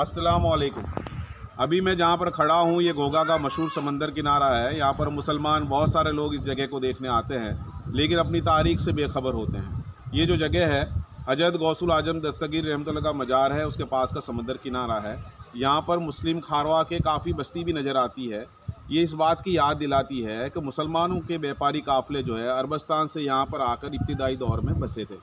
अस्सलाम वालेकुम। अभी मैं जहाँ पर खड़ा हूँ ये घोघा का मशहूर समंदर किनारा है। यहाँ पर मुसलमान बहुत सारे लोग इस जगह को देखने आते हैं, लेकिन अपनी तारीख से बेखबर होते हैं। ये जो जगह है हजरत गौसुल आजम दस्तगीर रहमतुल्लाह का मज़ार है, उसके पास का समंदर किनारा है। यहाँ पर मुस्लिम खारवा के काफ़ी बस्ती भी नज़र आती है। ये इस बात की याद दिलाती है कि मुसलमानों के व्यापारी काफ़िले जो है अरबस्तान से यहाँ पर आकर इब्तिदाई दौर में बसे थे।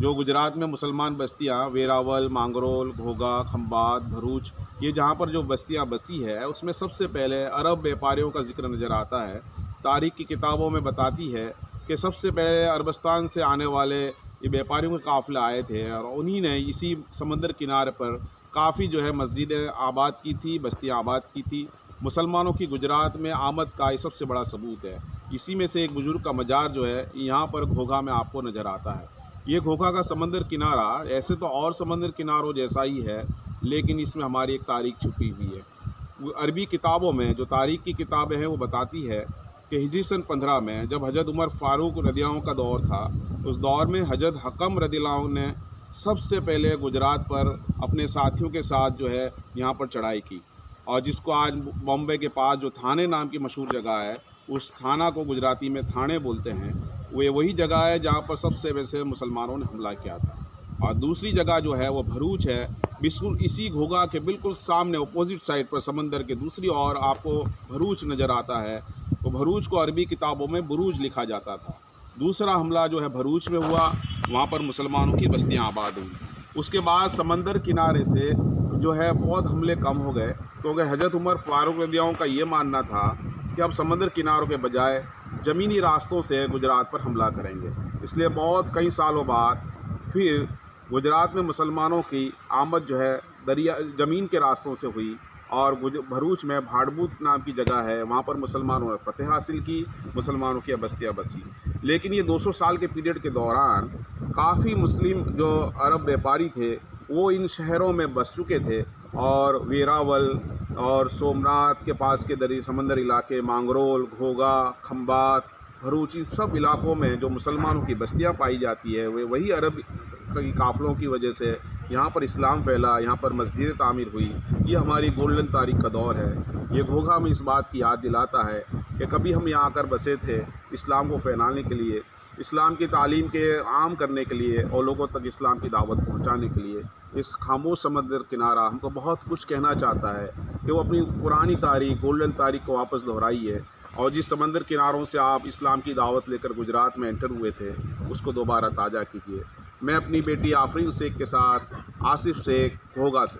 जो गुजरात में मुसलमान बस्तियाँ वेरावल, मांगरोल, घोघा, खंबात, भरूच, ये जहाँ पर जो बस्तियाँ बसी है उसमें सबसे पहले अरब व्यापारियों का जिक्र नज़र आता है। तारीख़ की किताबों में बताती है कि सबसे पहले अरबस्तान से आने वाले ये व्यापारियों के काफ़िले आए थे और उन्हीं ने इसी समंदर किनारे पर काफ़ी जो है मस्जिदें आबाद की थी, बस्तियाँ आबाद की थी। मुसलमानों की गुजरात में आमद का ये सबसे बड़ा सबूत है। इसी में से एक बुजुर्ग का मज़ार जो है यहाँ पर घोघा में आपको नज़र आता है। ये घोघा का समंदर किनारा ऐसे तो और समंदर किनारों जैसा ही है, लेकिन इसमें हमारी एक तारीख छुपी हुई है। अरबी किताबों में जो तारीख की किताबें हैं वो बताती है कि हिजरी सन 15 में जब हजरत उमर फ़ारूक रदियल्लाहु अन्हु का दौर था, उस दौर में हजरत हकम रदियल्लाहु अन्हु ने सबसे पहले गुजरात पर अपने साथियों के साथ जो है यहाँ पर चढ़ाई की, और जिसको आज बॉम्बे के पास जो थाने नाम की मशहूर जगह है, उस थाना को गुजराती में थाने बोलते हैं। वो वही जगह है जहाँ पर सबसे वैसे मुसलमानों ने हमला किया था। और दूसरी जगह जो है वो भरूच है, बिल्कुल इसी घोघा के बिल्कुल सामने अपोजिट साइड पर समंदर के दूसरी ओर आपको भरूच नज़र आता है। तो भरूच को अरबी किताबों में बुरूज लिखा जाता था। दूसरा हमला जो है भरूच में हुआ, वहाँ पर मुसलमानों की बस्तियाँ आबाद हुई। उसके बाद समंदर किनारे से जो है बहुत हमले कम हो गए, क्योंकि हजरत उमर फ़ारूक रदियल्लाहु अन्हु का ये मानना था कि अब समंदर किनारों के बजाय ज़मीनी रास्तों से गुजरात पर हमला करेंगे। इसलिए बहुत कई सालों बाद फिर गुजरात में मुसलमानों की आमद जो है दरिया ज़मीन के रास्तों से हुई, और भरूच में भाड़बूत नाम की जगह है, वहाँ पर मुसलमानों ने फ़तह हासिल की, मुसलमानों की बस्तियाँ बसी। लेकिन ये 200 साल के पीरियड के दौरान काफ़ी मुस्लिम जो अरब व्यापारी थे वो इन शहरों में बस चुके थे, और वेरावल और सोमनाथ के पास के समंदर इलाके, मांगरोल, घोघा, खंबात, भरूच, इन सब इलाकों में जो मुसलमानों की बस्तियां पाई जाती है वे वही अरब की काफ़िलों की वजह से यहाँ पर इस्लाम फैला, यहाँ पर मस्जिदें तामीर हुई। ये हमारी गोल्डन तारीख का दौर है। ये घोघा में इस बात की याद दिलाता है कि कभी हम यहाँ आकर बसे थे इस्लाम को फैलाने के लिए, इस्लाम की तालीम के आम करने के लिए और लोगों तक इस्लाम की दावत पहुँचाने के लिए। इस खामोश समंदर किनारा हमको बहुत कुछ कहना चाहता है कि वो अपनी पुरानी तारीख, गोल्डन तारीख को वापस दोहराइए, और जिस समंदर किनारों से आप इस्लाम की दावत लेकर गुजरात में एंटर हुए थे उसको दोबारा ताज़ा कीजिए। मैं अपनी बेटी आफरीन शेख के साथ आसिफ शेख, घोघा से।